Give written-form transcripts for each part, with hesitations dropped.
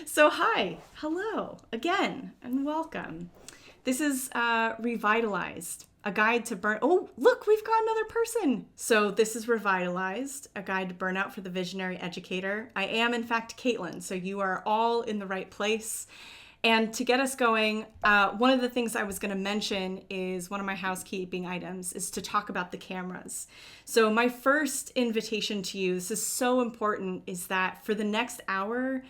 Hi, hello again, and welcome. This is Revitalized, a guide to burn. Oh, look, we've got another person. So this is Revitalized, a guide to burnout for the visionary educator. I am, in fact, Caitlin, so you are all in the right place. And to get us going, one of the things I was going to mention is one of my housekeeping items is to talk about the cameras. So my first invitation to you, this is so important, is that for the next hour,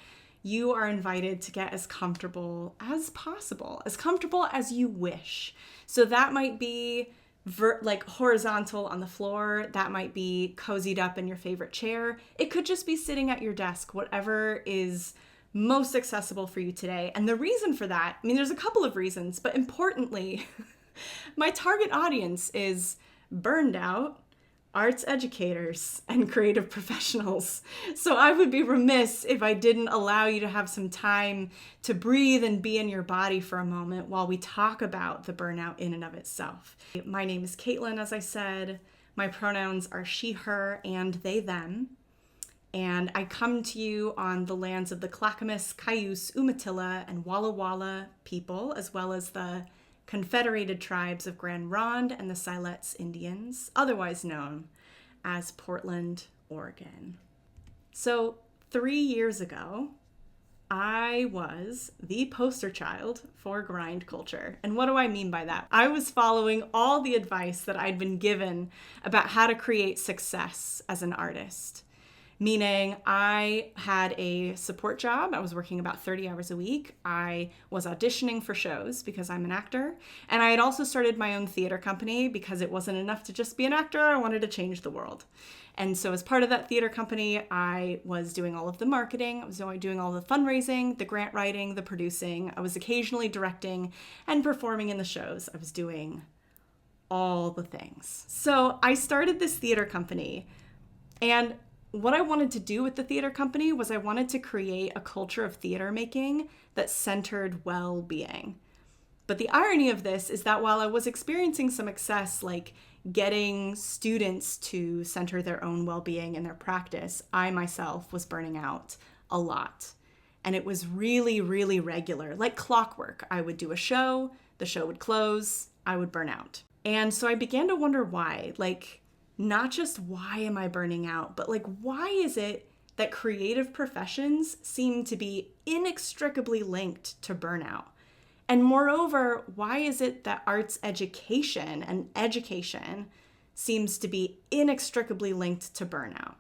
you are invited to get as comfortable as possible, as comfortable as you wish. So that might be like horizontal on the floor. That might be cozied up in your favorite chair. It could just be sitting at your desk, whatever is most accessible for you today. And the reason for that, I mean, there's a couple of reasons, but importantly, my target audience is burned out arts educators and creative professionals. So I would be remiss if I didn't allow you to have some time to breathe and be in your body for a moment while we talk about the burnout in and of itself. My name is Caitlin, as I said. My pronouns are she, her, and they, them. And I come to you on the lands of the Clackamas, Cayuse, Umatilla, and Walla Walla people, as well as the Confederated Tribes of Grand Ronde and the Siletz Indians, otherwise known as Portland, Oregon. So 3 years ago, I was the poster child for grind culture. And what do I mean by that? I was following all the advice that I'd been given about how to create success as an artist. Meaning I had a support job. I was working about 30 hours a week. I was auditioning for shows because I'm an actor. And I had also started my own theater company because it wasn't enough to just be an actor. I wanted to change the world. And so as part of that theater company, I was doing all of the marketing. I was doing all the fundraising, the grant writing, the producing. I was occasionally directing and performing in the shows. I was doing all the things. So I started this theater company, and what I wanted to do with the theater company was I wanted to create a culture of theater making that centered well-being. But the irony of this is that while I was experiencing some success, like getting students to center their own well-being in their practice, I myself was burning out a lot. And it was really, really regular, like clockwork. I would do a show, the show would close, I would burn out. And so I began to wonder why, not just why am I burning out, but why is it that creative professions seem to be inextricably linked to burnout? And moreover, why is it that arts education and education seems to be inextricably linked to burnout?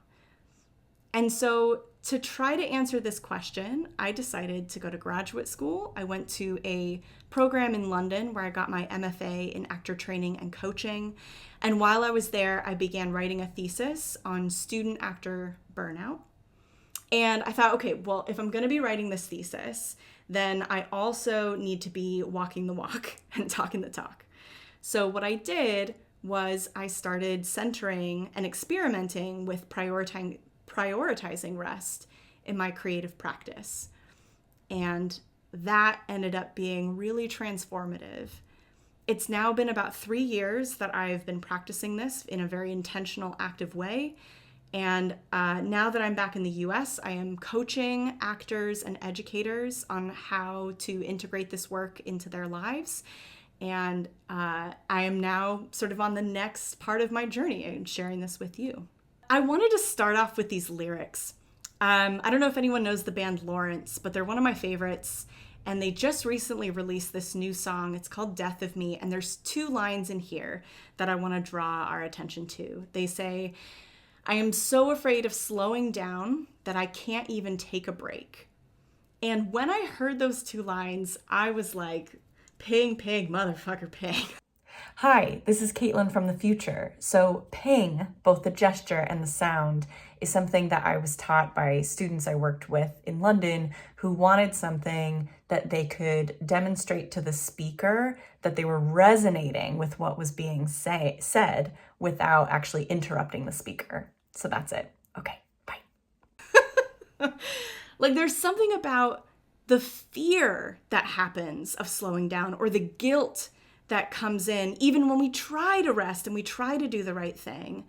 And so to try to answer this question, I decided to go to graduate school. I went to a program in London where I got my MFA in actor training and coaching. And while I was there, I began writing a thesis on student actor burnout. And I thought, okay, well, if I'm going to be writing this thesis, then I also need to be walking the walk and talking the talk. So what I did was I started centering and experimenting with prioritizing rest in my creative practice. And that ended up being really transformative. It's now been about 3 years that I've been practicing this in a very intentional, active way. And now that I'm back in the US, I am coaching actors and educators on how to integrate this work into their lives. And I am now sort of on the next part of my journey and sharing this with you. I wanted to start off with these lyrics. I don't know if anyone knows the band Lawrence, but they're one of my favorites. And they just recently released this new song. It's called Death of Me. And there's 2 lines in here that I want to draw our attention to. They say, I am so afraid of slowing down that I can't even take a break. And when I heard those 2 lines, I was like, ping, ping, motherfucker, ping. Hi, this is Caitlin from the future. So ping, both the gesture and the sound, is something that I was taught by students I worked with in London who wanted something that they could demonstrate to the speaker that they were resonating with what was being said without actually interrupting the speaker. So that's it. Okay, bye. There's something about the fear that happens of slowing down, or the guilt that comes in even when we try to rest and we try to do the right thing,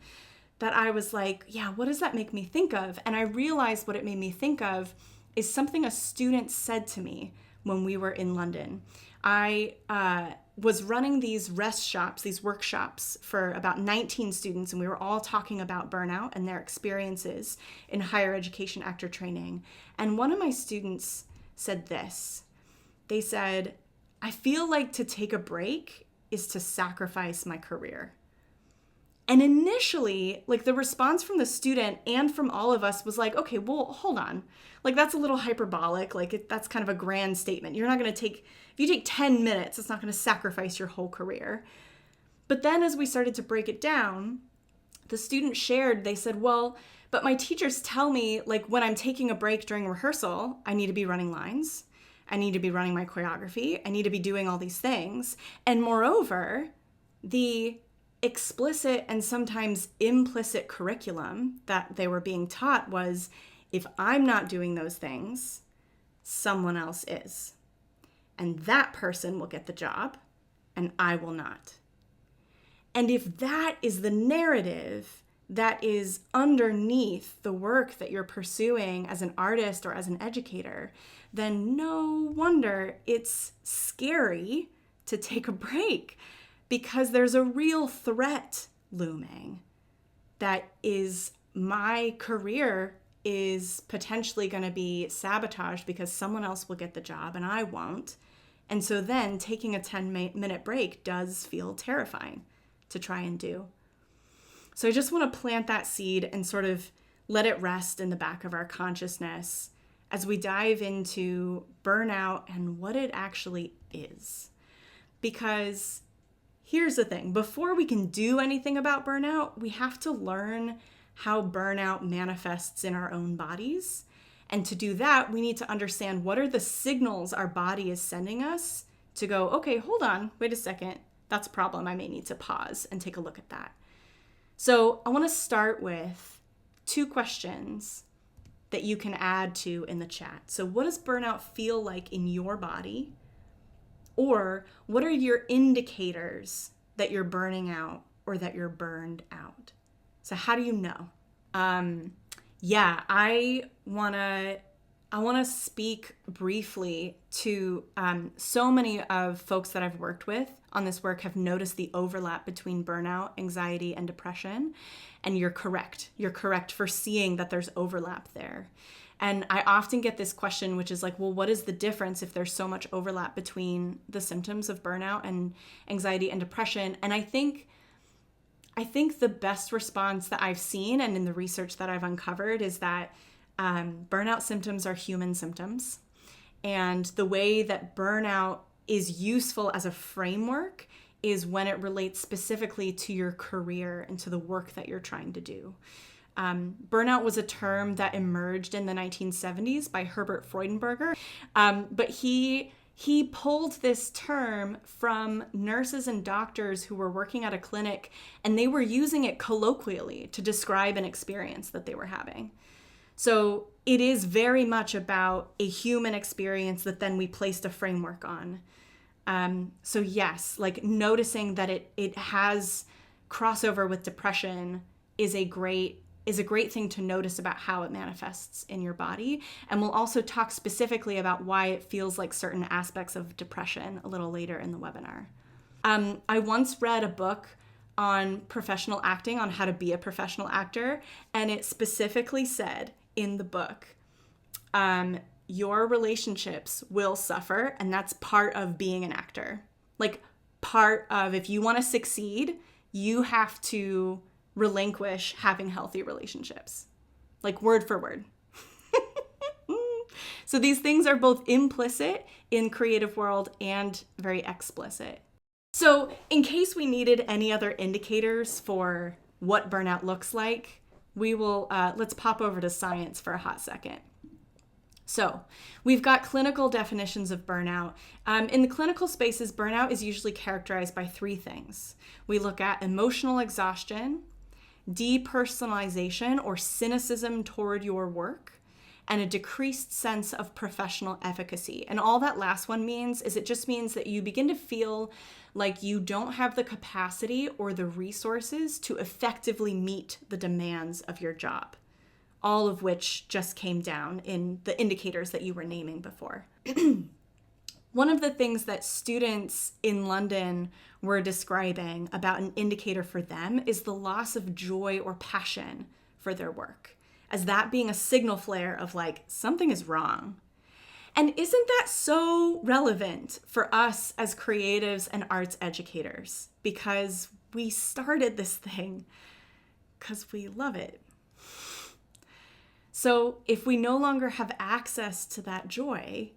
that I was like, yeah, what does that make me think of? And I realized what it made me think of is something a student said to me when we were in London. I was running these these workshops for about 19 students, and we were all talking about burnout and their experiences in higher education actor training. And one of my students said this. They said, I feel like to take a break is to sacrifice my career. And initially, like the response from the student and from all of us was like, okay, well, hold on. Like that's a little hyperbolic. Like that's kind of a grand statement. You're not going to if you take 10 minutes, it's not going to sacrifice your whole career. But then as we started to break it down, the student shared, they said, well, but my teachers tell me like when I'm taking a break during rehearsal, I need to be running lines. I need to be running my choreography. I need to be doing all these things. And moreover, the explicit and sometimes implicit curriculum that they were being taught was, if I'm not doing those things, someone else is. And that person will get the job and I will not. And if that is the narrative that is underneath the work that you're pursuing as an artist or as an educator, then no wonder it's scary to take a break, because there's a real threat looming that is my career is potentially going to be sabotaged because someone else will get the job and I won't. And so then taking a 10-minute break does feel terrifying to try and do. So I just want to plant that seed and sort of let it rest in the back of our consciousness as we dive into burnout and what it actually is. Because here's the thing, before we can do anything about burnout, we have to learn how burnout manifests in our own bodies. And to do that, we need to understand what are the signals our body is sending us to go, okay, hold on, wait a second, that's a problem. I may need to pause and take a look at that. So I want to start with 2 questions that you can add to in the chat. So what does burnout feel like in your body? Or what are your indicators that you're burning out or that you're burned out? So how do you know? I wanna speak briefly to so many of folks that I've worked with on this work have noticed the overlap between burnout, anxiety, and depression. And you're correct. You're correct for seeing that there's overlap there. And I often get this question, which is like, well, what is the difference if there's so much overlap between the symptoms of burnout and anxiety and depression? And I think the best response that I've seen and in the research that I've uncovered is that burnout symptoms are human symptoms. And the way that burnout is useful as a framework is when it relates specifically to your career and to the work that you're trying to do. Burnout was a term that emerged in the 1970s by Herbert Freudenberger, but he pulled this term from nurses and doctors who were working at a clinic, and they were using it colloquially to describe an experience that they were having. So it is very much about a human experience that then we placed a framework on. So yes, like noticing that it has crossover with depression is a great thing to notice about how it manifests in your body. And we'll also talk specifically about why it feels like certain aspects of depression a little later in the webinar. I once read a book on professional acting, on how to be a professional actor, and it specifically said in the book, your relationships will suffer, and that's part of being an actor. Like part of, if you want to succeed, you have to relinquish having healthy relationships, like word for word. So these things are both implicit in creative world and very explicit. So in case we needed any other indicators for what burnout looks like, we will, let's pop over to science for a hot second. So we've got clinical definitions of burnout. In the clinical spaces, burnout is usually characterized by 3 things. We look at emotional exhaustion, depersonalization or cynicism toward your work, and a decreased sense of professional efficacy. And all that last one means is it just means that you begin to feel like you don't have the capacity or the resources to effectively meet the demands of your job. all of which just came down in the indicators that you were naming before. One of the things that students in London were describing about an indicator for them is the loss of joy or passion for their work, as that being a signal flare of like, something is wrong. And isn't that so relevant for us as creatives and arts educators? Because we started this thing because we love it. So if we no longer have access to that joy,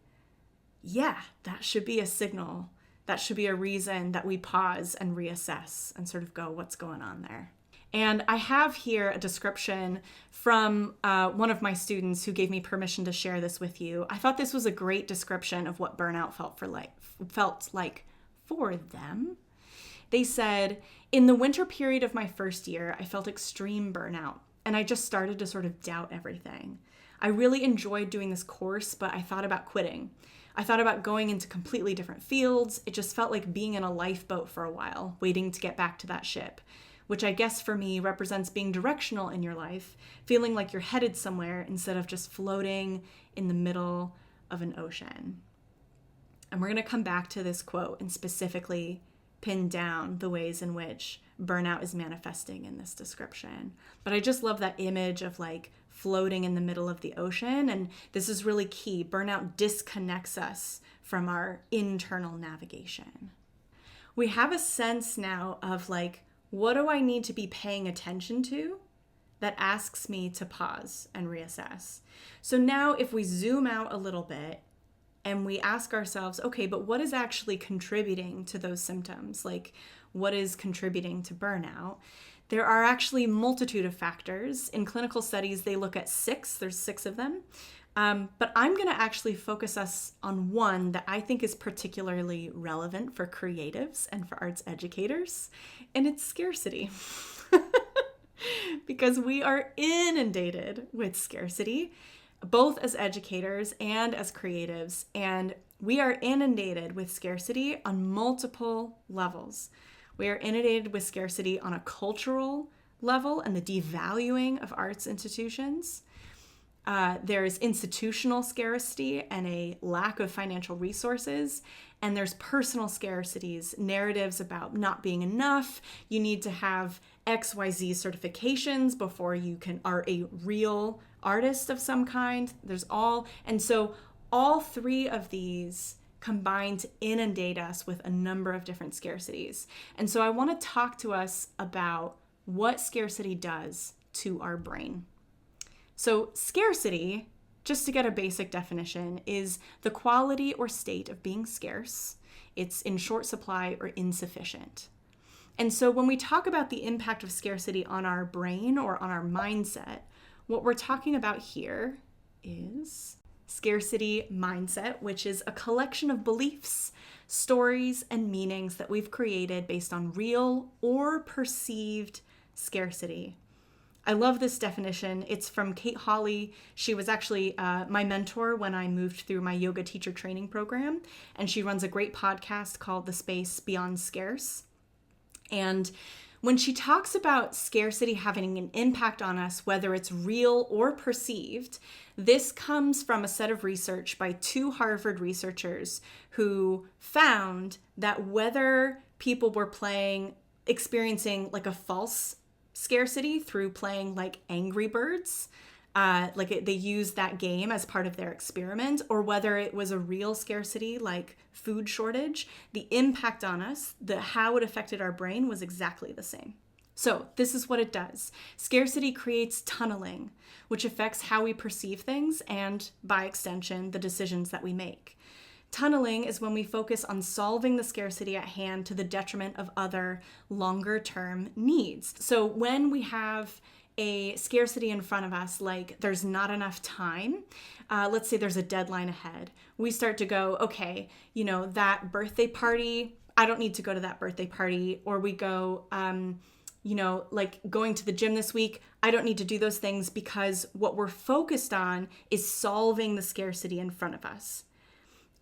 yeah, that should be a signal. That should be a reason that we pause and reassess and sort of go, what's going on there? And I have here a description from one of my students who gave me permission to share this with you. I thought this was a great description of what burnout felt like for them. They said, in the winter period of my first year, I felt extreme burnout, and I just started to sort of doubt everything. I really enjoyed doing this course, but I thought about quitting. I thought about going into completely different fields. It just felt like being in a lifeboat for a while, waiting to get back to that ship, which I guess for me represents being directional in your life, feeling like you're headed somewhere instead of just floating in the middle of an ocean. And we're going to come back to this quote and specifically pin down the ways in which burnout is manifesting in this description. But I just love that image of like floating in the middle of the ocean. And this is really key. Burnout disconnects us from our internal navigation. We have a sense now of like, what do I need to be paying attention to that asks me to pause and reassess? So now if we zoom out a little bit and we ask ourselves, okay, but what is actually contributing to those symptoms? Like, what is contributing to burnout? There are actually multitude of factors. In clinical studies, they look at 6. There's 6 of them. But I'm going to actually focus us on one that I think is particularly relevant for creatives and for arts educators, and it's scarcity. Because we are inundated with scarcity, both as educators and as creatives, and we are inundated with scarcity on multiple levels. We are inundated with scarcity on a cultural level and the devaluing of arts institutions. There's institutional scarcity and a lack of financial resources, and there's personal scarcities, narratives about not being enough. You need to have XYZ certifications before you are a real artist of some kind. And so all 3 of these combine to inundate us with a number of different scarcities. And so I want to talk to us about what scarcity does to our brain. So scarcity, just to get a basic definition, is the quality or state of being scarce. It's in short supply or insufficient. And so when we talk about the impact of scarcity on our brain or on our mindset, what we're talking about here is scarcity mindset, which is a collection of beliefs, stories, and meanings that we've created based on real or perceived scarcity. I love this definition. It's from Kate Hawley. She was actually my mentor when I moved through my yoga teacher training program, and she runs a great podcast called The Space Beyond Scarce. And when she talks about scarcity having an impact on us, whether it's real or perceived, this comes from a set of research by 2 Harvard researchers who found that whether people were experiencing like a false scarcity through playing like Angry Birds, they used that game as part of their experiment, or whether it was a real scarcity like food shortage, the impact on us, how it affected our brain was exactly the same. So this is what it does. Scarcity creates tunneling, which affects how we perceive things and, by extension, the decisions that we make. Tunneling is when we focus on solving the scarcity at hand to the detriment of other longer-term needs. So when we have a scarcity in front of us, like there's not enough time, let's say there's a deadline ahead, we start to go, okay, that birthday party, I don't need to go to that birthday party. Or we go, like going to the gym this week, I don't need to do those things, because what we're focused on is solving the scarcity in front of us.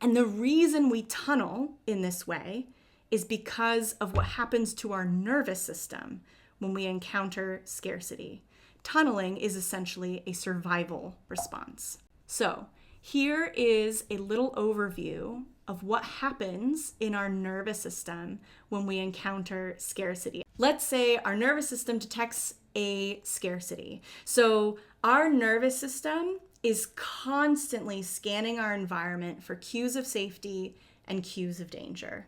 And the reason we tunnel in this way is because of what happens to our nervous system when we encounter scarcity. tunneling is essentially a survival response. So here is a little overview of what happens in our nervous system when we encounter scarcity. Let's say our nervous system detects a scarcity. So our nervous system is constantly scanning our environment for cues of safety and cues of danger.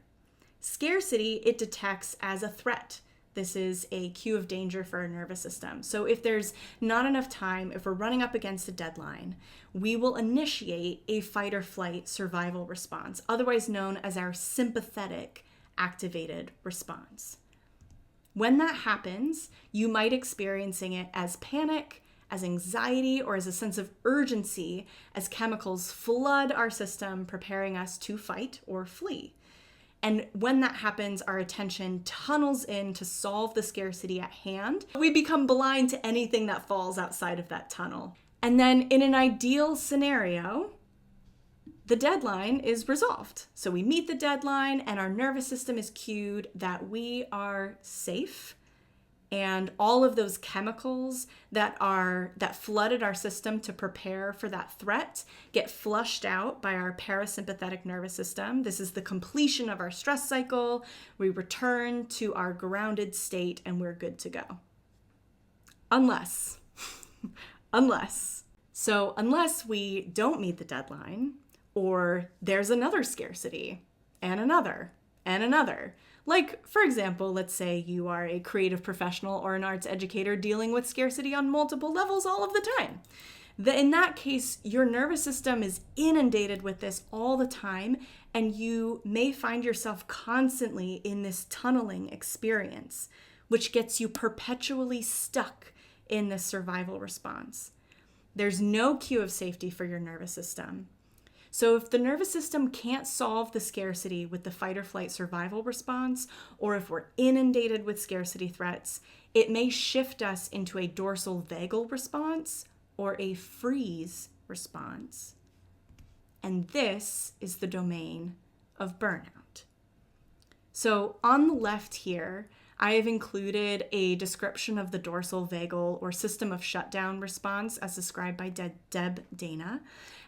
Scarcity, it detects as a threat. This is a cue of danger for our nervous system. So if there's not enough time, if we're running up against a deadline, we will initiate a fight or flight survival response, otherwise known as our sympathetic activated response. When that happens, you might experiencing it as panic, as anxiety, or as a sense of urgency as chemicals flood our system, preparing us to fight or flee. And when that happens, our attention tunnels in to solve the scarcity at hand. We become blind to anything that falls outside of that tunnel. And then in an ideal scenario, the deadline is resolved. So we meet the deadline and our nervous system is cued that we are safe. And all of those chemicals that flooded our system to prepare for that threat get flushed out by our parasympathetic nervous system. This is the completion of our stress cycle. We return to our grounded state and we're good to go. Unless we don't meet the deadline, or there's another scarcity and another and another. Like, for example, let's say you are a creative professional or an arts educator dealing with scarcity on multiple levels all of the time. In that case, your nervous system is inundated with this all the time, and you may find yourself constantly in this tunneling experience, which gets you perpetually stuck in this survival response. There's no cue of safety for your nervous system. So if the nervous system can't solve the scarcity with the fight or flight survival response, or if we're inundated with scarcity threats, it may shift us into a dorsal vagal response or a freeze response. And this is the domain of burnout. So on the left here, I have included a description of the dorsal vagal or system of shutdown response as described by Deb Dana.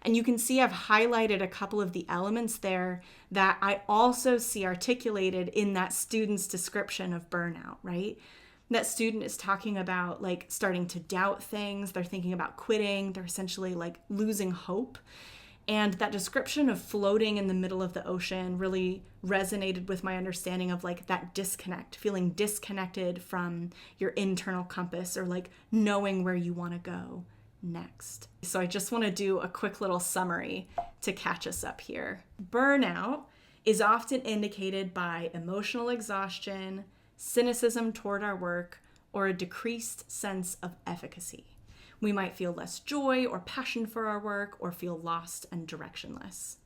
And you can see I've highlighted a couple of the elements there that I also see articulated in that student's description of burnout, right? That student is talking about like starting to doubt things. They're thinking about quitting. They're essentially like losing hope. And that description of floating in the middle of the ocean really resonated with my understanding of like that disconnect, feeling disconnected from your internal compass or like knowing where you want to go next. So I just want to do a quick little summary to catch us up here. Burnout is often indicated by emotional exhaustion, cynicism toward our work, or a decreased sense of efficacy. We might feel less joy or passion for our work or feel lost and directionless.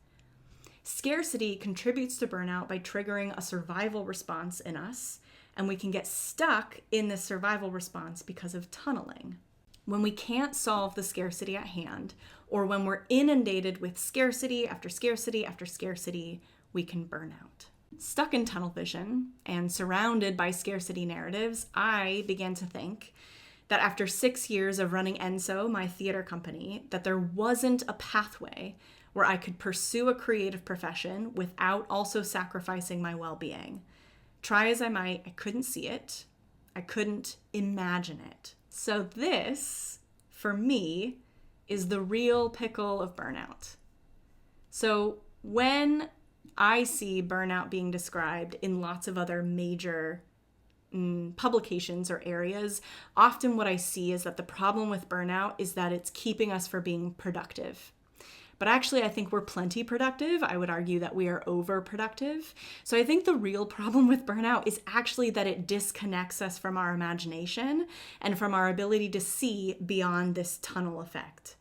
Scarcity contributes to burnout by triggering a survival response in us, and we can get stuck in this survival response because of tunneling. When we can't solve the scarcity at hand, or when we're inundated with scarcity after scarcity after scarcity, we can burn out. Stuck in tunnel vision and surrounded by scarcity narratives, I began to think that after 6 years of running Enso, my theater company, that there wasn't a pathway where I could pursue a creative profession without also sacrificing my well-being. Try as I might, I couldn't see it. I couldn't imagine it. So this, for me, is the real pickle of burnout. So when I see burnout being described in lots of other major publications or areas, often what I see is that the problem with burnout is that it's keeping us from being productive. But actually, I think we're plenty productive. I would argue that we are overproductive. So I think the real problem with burnout is actually that it disconnects us from our imagination and from our ability to see beyond this tunnel effect.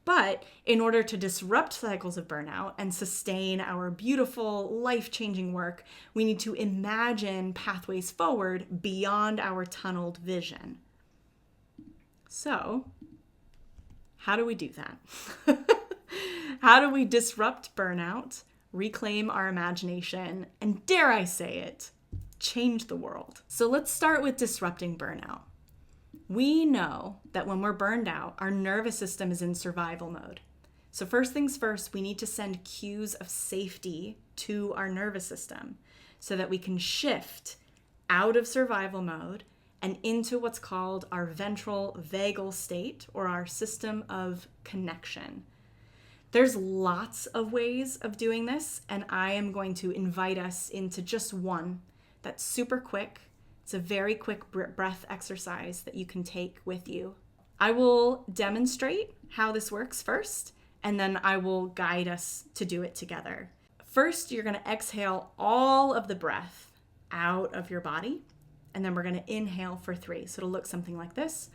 But in order to disrupt cycles of burnout and sustain our beautiful, life-changing work, we need to imagine pathways forward beyond our tunneled vision. So, how do we do that? How do we disrupt burnout, reclaim our imagination, and dare I say it, change the world? So let's start with disrupting burnout. We know that when we're burned out, our nervous system is in survival mode. So first things first, we need to send cues of safety to our nervous system so that we can shift out of survival mode and into what's called our ventral vagal state, or our system of connection. There's lots of ways of doing this, and I am going to invite us into just one that's super quick. It's a very quick breath exercise that you can take with you. I will demonstrate how this works first, and then I will guide us to do it together. First, you're going to exhale all of the breath out of your body, and then we're going to inhale for 3. So it'll look something like this.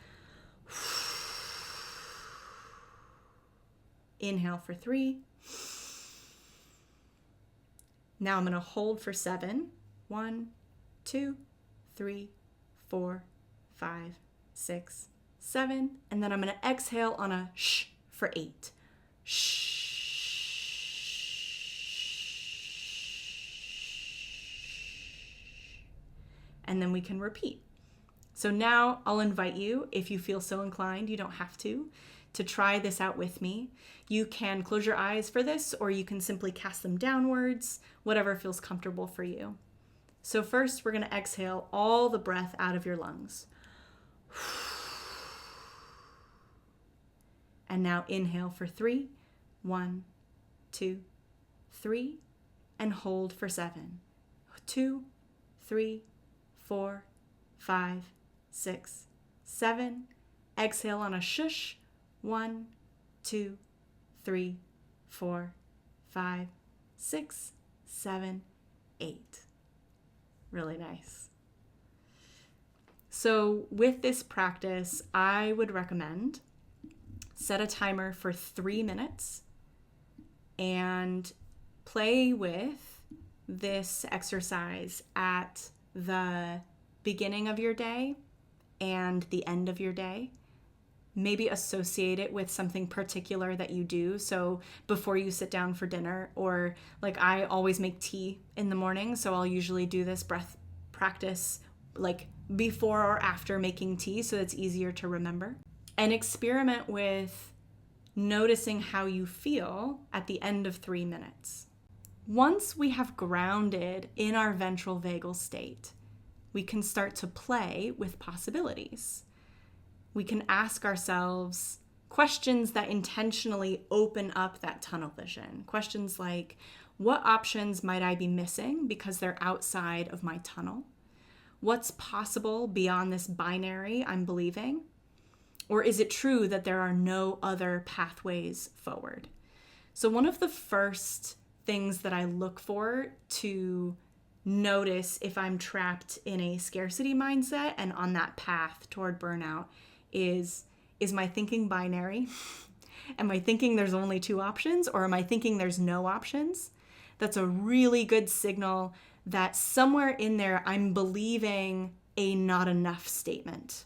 Inhale for 3. Now I'm going to hold for 7. 1, 2, 3, 4, 5, 6, 7. And then I'm going to exhale on a shh for 8. Shh. And then we can repeat. So now I'll invite you, if you feel so inclined, you don't have to try this out with me. You can close your eyes for this, or you can simply cast them downwards, whatever feels comfortable for you. So first, we're going to exhale all the breath out of your lungs. And now inhale for 3. 1, 2, 3. And hold for 7. 2, 3, 4, 5, 6, 7. Exhale on a shush. 1, 2, 3, 4, 5, 6, 7, 8. Really nice. So with this practice, I would recommend set a timer for 3 minutes and play with this exercise at the beginning of your day and the end of your day. Maybe associate it with something particular that you do. So before you sit down for dinner, or like I always make tea in the morning, so I'll usually do this breath practice like before or after making tea, so it's easier to remember. And experiment with noticing how you feel at the end of 3 minutes. Once we have grounded in our ventral vagal state, we can start to play with possibilities. We can ask ourselves questions that intentionally open up that tunnel vision. Questions like, what options might I be missing because they're outside of my tunnel? What's possible beyond this binary I'm believing? Or is it true that there are no other pathways forward? So one of the first things that I look for to notice if I'm trapped in a scarcity mindset and on that path toward burnout is my thinking binary? Am I thinking there's only 2 options, or am I thinking there's no options? That's a really good signal that somewhere in there I'm believing a not enough statement,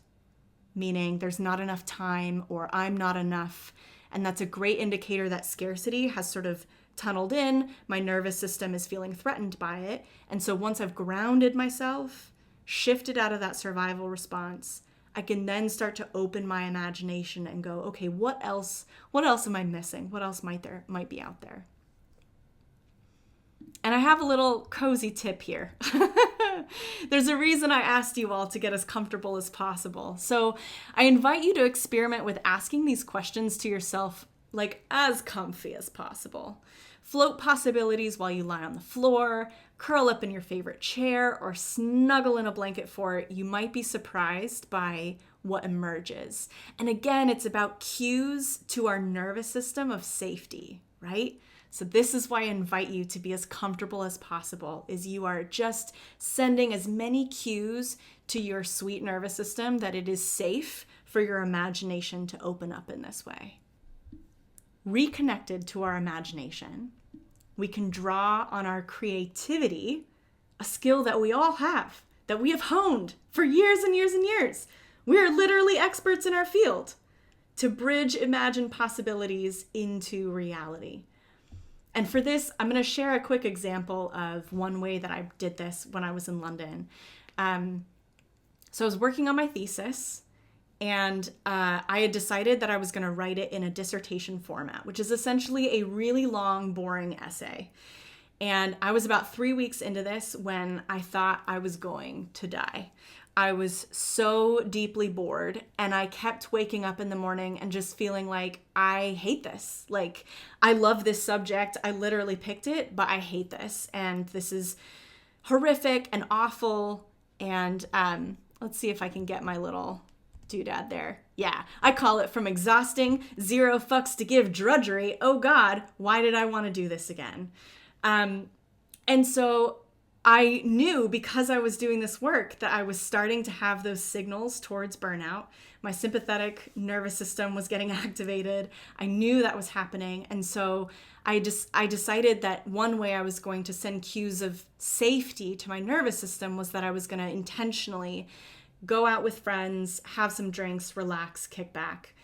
meaning there's not enough time or I'm not enough. And that's a great indicator that scarcity has sort of tunneled in. My nervous system is feeling threatened by it. And so once I've grounded myself, shifted out of that survival response, I can then start to open my imagination and go, okay, what else am I missing? What else might be out there? And I have a little cozy tip here. There's a reason I asked you all to get as comfortable as possible. So I invite you to experiment with asking these questions to yourself, like as comfy as possible. Float possibilities while you lie on the floor, curl up in your favorite chair, or snuggle in a blanket fort. You might be surprised by what emerges. And again, it's about cues to our nervous system of safety, right? So this is why I invite you to be as comfortable as possible, is you are just sending as many cues to your sweet nervous system that it is safe for your imagination to open up in this way. Reconnected to our imagination, we can draw on our creativity, a skill that we all have, that we have honed for years and years and years. We are literally experts in our field to bridge imagined possibilities into reality. And for this, I'm going to share a quick example of one way that I did this when I was in London. So I was working on my thesis, And I had decided that I was going to write it in a dissertation format, which is essentially a really long, boring essay. And I was about 3 weeks into this when I thought I was going to die. I was so deeply bored, and I kept waking up in the morning and just feeling like, I hate this. Like, I love this subject. I literally picked it, but I hate this. And this is horrific and awful. And let's see if I can get my little doodad there. Yeah, I call it from exhausting, zero fucks to give drudgery. Oh God, why did I want to do this again? And so I knew, because I was doing this work, that I was starting to have those signals towards burnout. My sympathetic nervous system was getting activated. I knew that was happening. And so I decided that one way I was going to send cues of safety to my nervous system was that I was going to intentionally go out with friends, have some drinks, relax, kick back.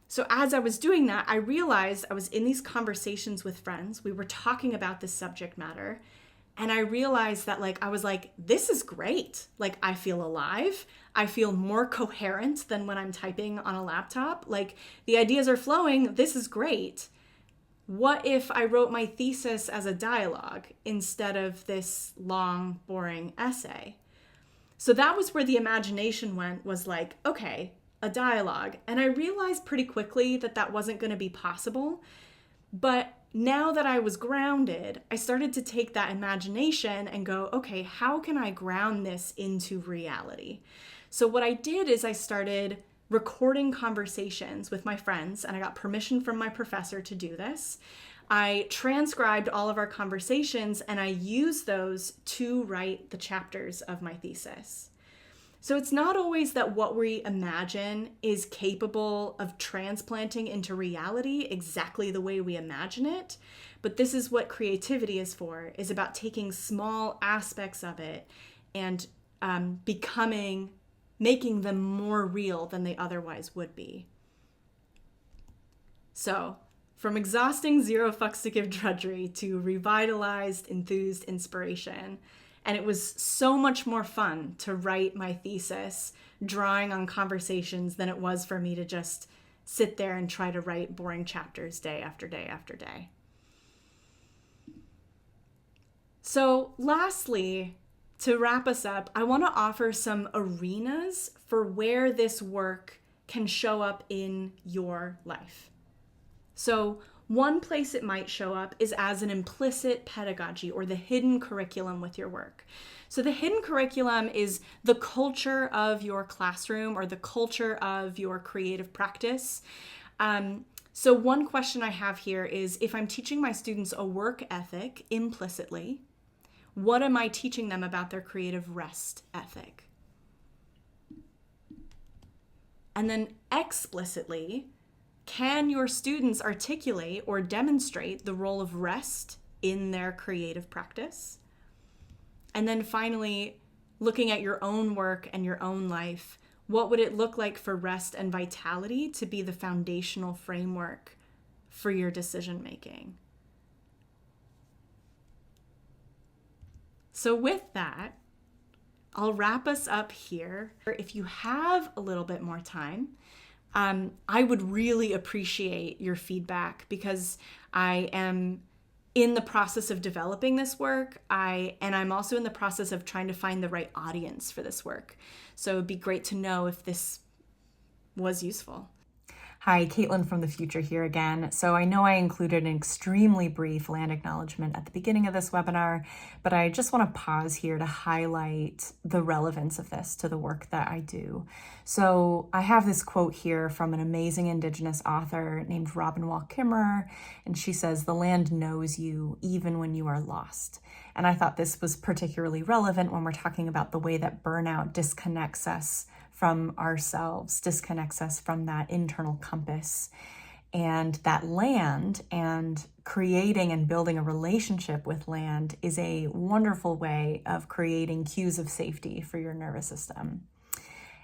So as I was doing that, I realized I was in these conversations with friends. We were talking about this subject matter. And I realized that I was like, this is great. Like, I feel alive. I feel more coherent than when I'm typing on a laptop. Like, the ideas are flowing. This is great. What if I wrote my thesis as a dialogue instead of this long, boring essay? So that was where the imagination went, was like, okay, a dialogue. And I realized pretty quickly that that wasn't going to be possible. But now that I was grounded, I started to take that imagination and go, okay, how can I ground this into reality? So what I did is I started recording conversations with my friends, and I got permission from my professor to do this. I transcribed all of our conversations, and I used those to write the chapters of my thesis. So it's not always that what we imagine is capable of transplanting into reality exactly the way we imagine it, but this is what creativity is for, is about taking small aspects of it and making them more real than they otherwise would be. So, from exhausting, zero fucks to give drudgery to revitalized, enthused inspiration. And it was so much more fun to write my thesis drawing on conversations than it was for me to just sit there and try to write boring chapters day after day after day. So lastly, to wrap us up, I want to offer some arenas for where this work can show up in your life. So one place it might show up is as an implicit pedagogy, or the hidden curriculum with your work. So the hidden curriculum is the culture of your classroom or the culture of your creative practice. So one question I have here is, if I'm teaching my students a work ethic implicitly, what am I teaching them about their creative rest ethic? And then explicitly, can your students articulate or demonstrate the role of rest in their creative practice? And then finally, looking at your own work and your own life, what would it look like for rest and vitality to be the foundational framework for your decision making? So with that, I'll wrap us up here. If you have a little bit more time, I would really appreciate your feedback, because I am in the process of developing this work. I'm also in the process of trying to find the right audience for this work. So it'd be great to know if this was useful. Hi, Caitlin from the future here again. So I know I included an extremely brief land acknowledgement at the beginning of this webinar, but I just want to pause here to highlight the relevance of this to the work that I do. So I have this quote here from an amazing Indigenous author named Robin Wall Kimmerer, and she says, "The land knows you even when you are lost." And I thought this was particularly relevant when we're talking about the way that burnout disconnects us from ourselves, disconnects us from that internal compass. And that land, and creating and building a relationship with land, is a wonderful way of creating cues of safety for your nervous system.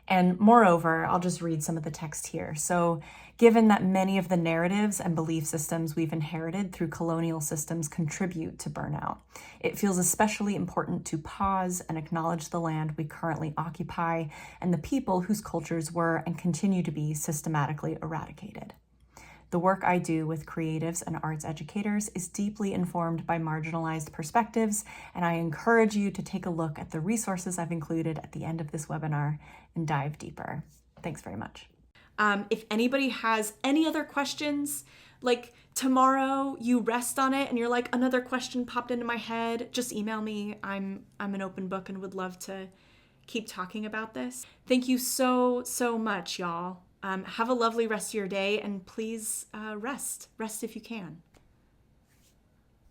And moreover, I'll just read some of the text here. So given that many of the narratives and belief systems we've inherited through colonial systems contribute to burnout. It feels especially important to pause and acknowledge the land we currently occupy and the people whose cultures were and continue to be systematically eradicated. The work I do with creatives and arts educators is deeply informed by marginalized perspectives, and I encourage you to take a look at the resources I've included at the end of this webinar and dive deeper. Thanks very much. If anybody has any other questions, like tomorrow you rest on it and you're like, another question popped into my head, just email me. I'm an open book and would love to keep talking about this. Thank you so much, y'all. Have a lovely rest of your day, and please rest if you can.